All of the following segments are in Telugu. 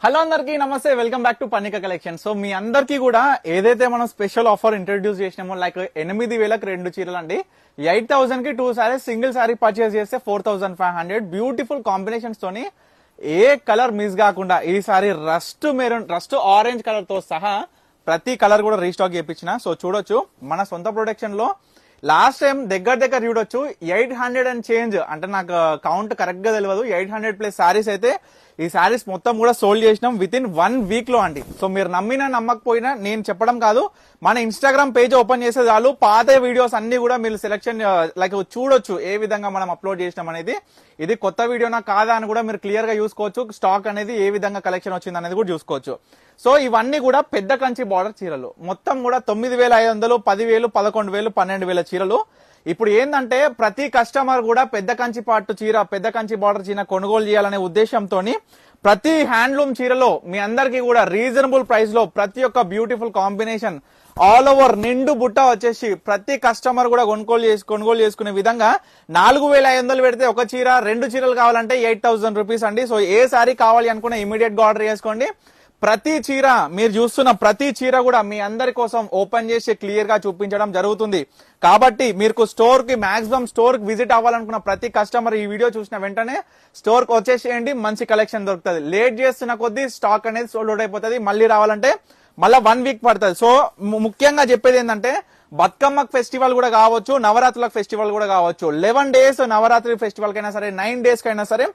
హలో అందరికీ నమస్తే, welcome back to Pannika collection. So మీ అందరికీ కూడా ఏదైతే మనం స్పెషల్ ఆఫర్ ఇంట్రడ్యూస్ చేసినామో లైక్ 8,000కి 2 చీరలు అండి, 8,000కి 2 సారీస్, సింగిల్ సారీ పర్చేస్ చేస్తే 4,500 బ్యూటిఫుల్ కాంబినేషన్స్ తోని ఏ కలర్ మిస్ కాకుండా ఈ sorry rust maroon, rust orange colour తో సహా ప్రతి కలర్ కూడా రీస్టాక్ చేయించిన. సో చూడొచ్చు మన సొంత ప్రొడక్షన్ లో లాస్ట్ టైం దగ్గర చూడొచ్చు 800 అండ్ చేంజ్, అంటే నాకు కౌంట్ కరెక్ట్ గా తెలియదు, 800+ సారీస్ అయితే ఈ సారీస్ మొత్తం కూడా సోల్డ్ చేసినాం విత్ ఇన్ 1 వీక్ లో అండి. సో మీరు నమ్మినా నమ్మకపోయినా నేను చెప్పడం కాదు, మన ఇన్స్టాగ్రామ్ పేజ్ ఓపెన్ చేసే చాలు పాత వీడియోస్ అన్ని కూడా మీరు సెలెక్షన్ లైక్ చూడొచ్చు ఏ విధంగా మనం అప్లోడ్ చేసినాం అనేది. ఇది కొత్త వీడియోనా కాదా అని కూడా మీరు క్లియర్ గా చూసుకోవచ్చు, స్టాక్ అనేది ఏ విధంగా కలెక్షన్ వచ్చింది అనేది కూడా చూసుకోవచ్చు. సో ఇవన్నీ కూడా పెద్ద కంచి బార్డర్ చీరలు, మొత్తం కూడా 9,500, 10,000, 11,000, 12,000 చీరలు. ఇప్పుడు ఏంటంటే ప్రతి కస్టమర్ కూడా పెద్ద కంచి పట్టు చీర, పెద్ద కంచి బార్డర్ చీర కొనుగోలు చేయాలనే ఉద్దేశంతో ప్రతి హ్యాండ్లూమ్ చీరలో మీ అందరికీ కూడా రీజనబుల్ ప్రైస్ లో ప్రతి ఒక్క బ్యూటిఫుల్ కాంబినేషన్ ఆల్ ఓవర్ నిండు బుట్ట వచ్చేసి ప్రతి కస్టమర్ కూడా కొనుగోలు చేసుకునే విధంగా 4,500 పెడితే ఒక చీర, 2 చీరలు కావాలంటే 8,000 రూపీస్ అండి. సో ఏ సారీ కావాలి అనుకున్నా ఇమీడియట్ గా ఆర్డర్ చేసుకోండి. ప్రతి చీర మీరు చూస్తున్న ప్రతి చీర కూడా మీ అందరి కోసం ఓపెన్ చేసి క్లియర్ గా చూపించడం జరుగుతుంది. కాబట్టి మీకు స్టోర్ కి మాక్సిమం స్టోర్ కి విజిట్ అవ్వాలనుకున్న ప్రతి కస్టమర్ ఈ వీడియో చూసిన వెంటనే స్టోర్ కి వచ్చేసేయండి, మంచి కలెక్షన్ దొరుకుతుంది. లేట్ చేస్తున్న కొద్దీ స్టాక్ అనేది సోల్డ్ అవుట్ అయిపోతుంది, మళ్ళీ రావాలంటే మళ్ళీ 1 వీక్ పడుతుంది. సో ముఖ్యంగా చెప్పేది ఏంటంటే బతుకమ్మ ఫెస్టివల్ కూడా కావచ్చు, నవరాత్రుల ఫెస్టివల్ కూడా కావచ్చు, 11 డేస్ నవరాత్రి ఫెస్టివల్ కైనా సరే, 9 డేస్ కైనా సరే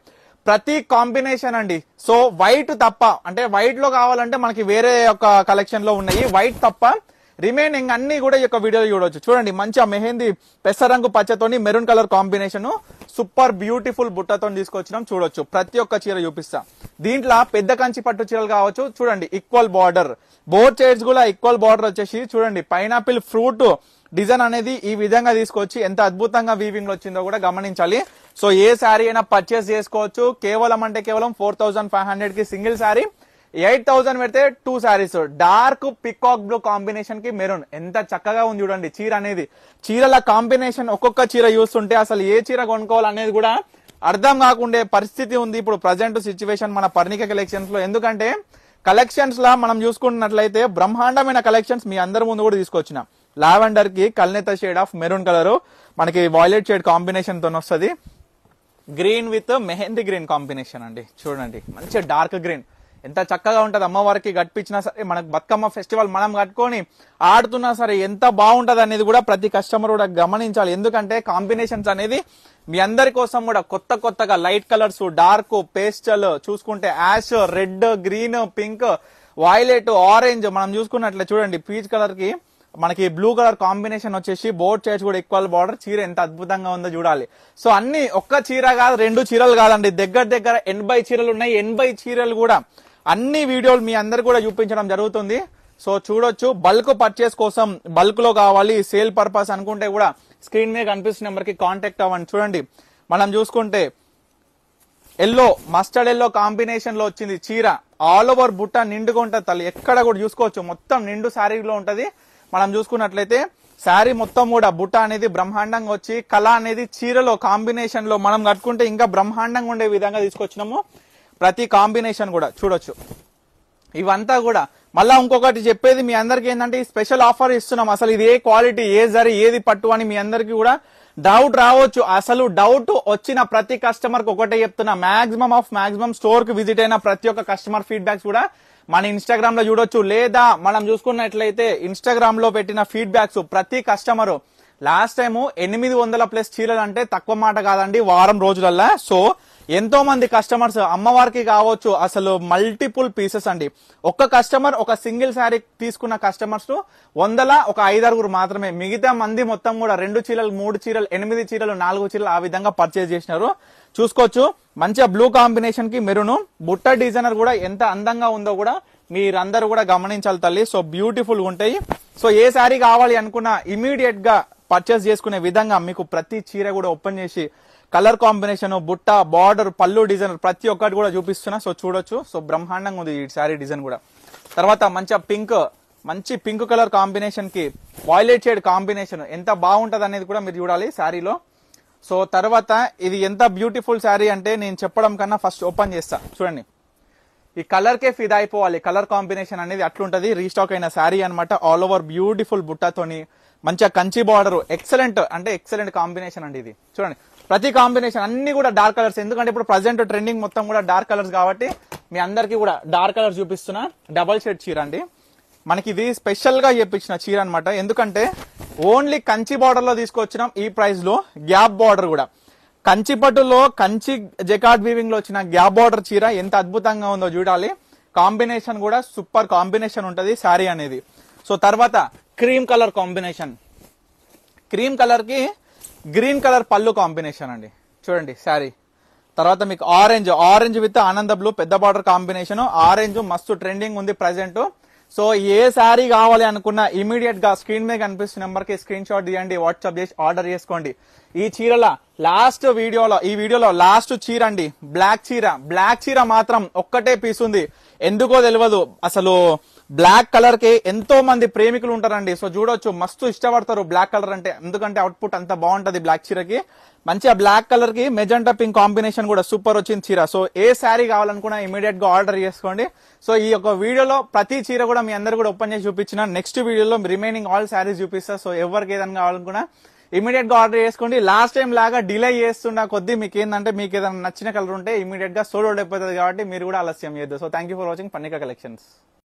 ప్రతి కాంబినేషన్ అండి. సో వైట్ తప్ప, అంటే వైట్ లో కావాలంటే మనకి వేరే ఒక కలెక్షన్ లో ఉన్నాయి, వైట్ తప్ప రిమైనింగ్ అన్ని కూడా ఈ యొక్క వీడియో చూడొచ్చు. చూడండి మంచిగా మెహందీ పెసరంగు పచ్చతోని maroon colour combination super beautiful బుట్టతో తీసుకొచ్చినాం. చూడొచ్చు ప్రతి ఒక్క చీర చూపిస్తా. దీంట్లో పెద్ద కంచి పట్టు చీరలు కావచ్చు, చూడండి ఈక్వల్ బార్డర్, బోత్ సైడ్స్ కూడా ఈక్వల్ బార్డర్ వచ్చేసి చూడండి పైనాపిల్ ఫ్రూట్ డిజైన్ అనేది ఈ విధంగా తీసుకొచ్చి ఎంత అద్భుతంగా వీవింగ్ లో వచ్చిందో కూడా గమనించాలి. సో ఏ శారీ అయినా పర్చేస్ చేసుకోవచ్చు, కేవలం 4,500 కి సింగిల్ శారీ, 8,000 పెడితే 2 saris. Dark peacock blue combination కి మెరూన్ ఎంత చక్కగా ఉంది చూడండి చీర అనేది. చీరల కాంబినేషన్ ఒక్కొక్క చీర చూస్తుంటే అసలు ఏ చీర కొనుక్కోవాలనేది కూడా అర్థం కాకుండే పరిస్థితి ఉంది ఇప్పుడు ప్రజెంట్ సిచ్యువేషన్ మన పర్ణిక కలెక్షన్స్ లో. ఎందుకంటే కలెక్షన్స్ లా మనం చూసుకున్నట్లయితే బ్రహ్మాండమైన కలెక్షన్స్ మీ అందరి ముందు కూడా తీసుకొచ్చిన. లావెండర్ కి కల్నేత షేడ్ ఆఫ్ మెరూన్ కలర్, మనకి వాయిలెట్ షేడ్ కాంబినేషన్ తో వస్తుంది. Green with mehndi green combination అండి. చూడండి మంచి డార్క్ గ్రీన్ ఎంత చక్కగా ఉంటది. అమ్మవారికి కట్టించినా సరే, మనకు బతుకమ్మ ఫెస్టివల్ మనం కట్టుకొని ఆడుతున్నా సరే ఎంత బాగుంటది అనేది కూడా ప్రతి కస్టమర్ కూడా గమనించాలి. ఎందుకంటే కాంబినేషన్స్ అనేది మీ అందరి కోసం కూడా కొత్తగా లైట్ కలర్స్, డార్క్ పేస్టల్, చూసుకుంటే ash, red, green, pink, violet, orange, మనం చూసుకున్నట్లే చూడండి పీచ్ కలర్ కి మనకి బ్లూ కలర్ కాంబినేషన్ వచ్చేసి బోర్డ్ సైడ్స్ కూడా ఈక్వల్ బార్డర్. చీర ఎంత అద్భుతంగా ఉందో చూడాలి. సో అన్ని ఒక్క చీర కాదు, 2 చీరలు కాదండి, దగ్గర 80 చీరలు ఉన్నాయి. 80 చీరలు కూడా అన్ని వీడియోలు మీ అందరు కూడా చూపించడం జరుగుతుంది. సో చూడొచ్చు. బల్క్ పర్చేస్ కోసం, బల్క్ లో కావాలి, సేల్ పర్పస్ అనుకుంటే కూడా స్క్రీన్ మీద కనిపిస్తున్న నెంబర్ కి కాంటాక్ట్ అవ్వండి. చూడండి మనం చూసుకుంటే ఎల్లో, మస్టర్డ్ ఎల్లో కాంబినేషన్ లో వచ్చింది చీర. ఆల్ ఓవర్ బుట్ట నిండుగా ఉంటది తల్లి, ఎక్కడ కూడా చూసుకోవచ్చు మొత్తం నిండు శారీలో ఉంటది. మనం చూసుకున్నట్లయితే శారీ మొత్తం కూడా బుట్ట అనేది బ్రహ్మాండంగా వచ్చి కళ అనేది చీరలో కాంబినేషన్ లో మనం కట్టుకుంటే ఇంకా బ్రహ్మాండంగా ఉండే విధంగా తీసుకొచ్చినాము. ప్రతి కాంబినేషన్ కూడా చూడొచ్చు. ఇవంతా కూడా మళ్ళా ఇంకొకటి చెప్పేది మీ అందరికి ఏంటంటే స్పెషల్ ఆఫర్ ఇస్తున్నాం. అసలు ఇది ఏ క్వాలిటీ, ఏ జరీ, ఏది పట్టు అని మీ అందరికి కూడా డౌట్ రావచ్చు. అసలు డౌట్ వచ్చిన ప్రతి కస్టమర్ కి ఒకటే చెప్తున్నా, మాక్సిమం స్టోర్ కి విజిట్ అయిన ప్రతి ఒక్క కస్టమర్ ఫీడ్బ్యాక్స్ కూడా మన ఇన్స్టాగ్రామ్ లో చూడొచ్చు. లేదా మనం చూసుకున్నట్లయితే ఇన్స్టాగ్రామ్ లో పెట్టిన ఫీడ్బ్యాక్స్ ప్రతి కస్టమర్ లాస్ట్ టైం 800+ చీరలు అంటే తక్కువ మాట కాదండి వారం రోజులల్లా. సో ఎంతో మంది కస్టమర్స్ అమ్మవారికి కావచ్చు అసలు మల్టిపుల్ పీసెస్ అండి. ఒక్క కస్టమర్ ఒక సింగిల్ శారీ తీసుకున్న కస్టమర్స్ 100ల ఒక 5-6 మాత్రమే. మిగతా మంది మొత్తం కూడా 2 చీరలు, 3 చీరలు, 8 చీరలు, 4 చీరలు ఆ విధంగా పర్చేజ్ చేసినారు. చూసుకోవచ్చు మంచిగా బ్లూ కాంబినేషన్ కి మెరూన్ బుట్ట డిజైనర్ కూడా ఎంత అందంగా ఉందో కూడా మీరందరూ కూడా గమనించాలి తల్లి. సో బ్యూటిఫుల్ ఉంటాయి. సో ఏ శారీ కావాలి అనుకున్నా ఇమీడియట్ గా పర్చేస్ చేసుకునే విధంగా మీకు ప్రతి చీర కూడా ఓపెన్ చేసి కలర్ కాంబినేషన్, బుట్ట, బార్డర్, పళ్ళు డిజైన్ ప్రతి ఒక్కటి కూడా చూపిస్తున్నా. సో చూడొచ్చు. సో బ్రహ్మాండంగా ఉంది ఈ శారీ డిజైన్ కూడా. తర్వాత మంచి పింక్ కలర్ కాంబినేషన్ కి వాయిలెట్ షేడ్ కాంబినేషన్ ఎంత బాగుంటది అనేది కూడా మీరు చూడాలి శారీలో. సో తర్వాత ఇది ఎంత బ్యూటిఫుల్ శారీ అంటే నేను చెప్పడం కన్నా ఫస్ట్ ఓపెన్ చేస్తా. చూడండి ఈ కలర్ కే ఫిదా అయిపోవాలి. కలర్ కాంబినేషన్ అనేది అట్లుంటది. రీస్టాక్ అయిన శారీ అన్నమాట. ఆల్ ఓవర్ బ్యూటిఫుల్ బుట్టాతోని మంచిగా కంచి బార్డర్, ఎక్సలెంట్ అంటే ఎక్సలెంట్ కాంబినేషన్ అండి ఇది. చూడండి ప్రతి కాంబినేషన్ అన్ని కూడా డార్క్ కలర్స్, ఎందుకంటే ఇప్పుడు ప్రజెంట్ ట్రెండింగ్ మొత్తం కూడా డార్క్ కలర్స్ కాబట్టి మీ అందరికి కూడా డార్క్ కలర్స్ చూపిస్తున్నా. డబల్ షేడ్ చీర అండి. మనకి ఇది స్పెషల్ గా చేపించిన చీర అన్నమాట. ఎందుకంటే ఓన్లీ కంచి బార్డర్ లో తీసుకొచ్చినాం. ఈ ప్రైస్ లో గ్యాప్ బార్డర్ కూడా కంచి పట్టులో కంచి జెకార్డ్ వీవింగ్ లో వచ్చిన గ్యాప్ బార్డర్ చీర ఎంత అద్భుతంగా ఉందో చూడాలి. కాంబినేషన్ కూడా సూపర్ కాంబినేషన్ ఉంటది శారీ అనేది. సో తర్వాత cream colour combination, cream colour కి గ్రీన్ కలర్ పళ్ళు కాంబినేషన్ అండి. చూడండి శారీ. తర్వాత మీకు ఆరెంజ్ విత్ ఆనంద బ్లూ పెద్ద బార్డర్ కాంబినేషన్. ఆరెంజ్ మస్తు ట్రెండింగ్ ఉంది ప్రజెంట్. సో ఏ శారీ కావాలి అనుకున్నా ఇమీడియట్ గా స్క్రీన్ మీద కనిపిస్తున్న నెంబర్ కి స్క్రీన్ షాట్ తీయండి, వాట్సాప్ చేసి ఆర్డర్ చేసుకోండి. ఈ చీరల ఈ వీడియోలో లాస్ట్ చీర అండి, బ్లాక్ చీర మాత్రం ఒక్కటే పీస్ ఉంది. ఎందుకో తెలియదు, అసలు బ్లాక్ కలర్ కి ఎంతో మంది ప్రేమికులు ఉంటారండి. సో చూడొచ్చు, మస్తు ఇష్టపడతారు బ్లాక్ కలర్ అంటే, ఎందుకంటే అవుట్పుట్ అంత బాగుంటది బ్లాక్ చీరకి. మంచిగా బ్లాక్ కలర్ కి మెజెంటా పింక్ కాంబినేషన్ కూడా సూపర్ వచ్చింది చీర. సో ఏ శారీ కావాలనుకున్నా ఇమీడియట్ గా ఆర్డర్ చేసుకోండి. సో ఈ యొక్క వీడియోలో ప్రతి చీర కూడా మీ అందరు కూడా ఓపెన్ చేసి చూపించిన. నెక్స్ట్ వీడియోలో రిమైనింగ్ ఆల్ శారీస్ చూపిస్తా. సో ఎవరికి ఏదైనా కావాలనుకున్నా ఇమీడియట్ గా ఆర్డర్ చేసుకోండి. లాస్ట్ టైం లాగా డిలే చేస్తున్న కొద్దీ మీకు ఏంటంటే మీకు ఏదైనా నచ్చిన కలర్ ఉంటే ఇమీడియట్ గా సోల్డ్ అవుట్ అయిపోతుంది కాబట్టి మీరు కూడా ఆలస్యం చేయొద్దు. So thank you for watching Pannika collections.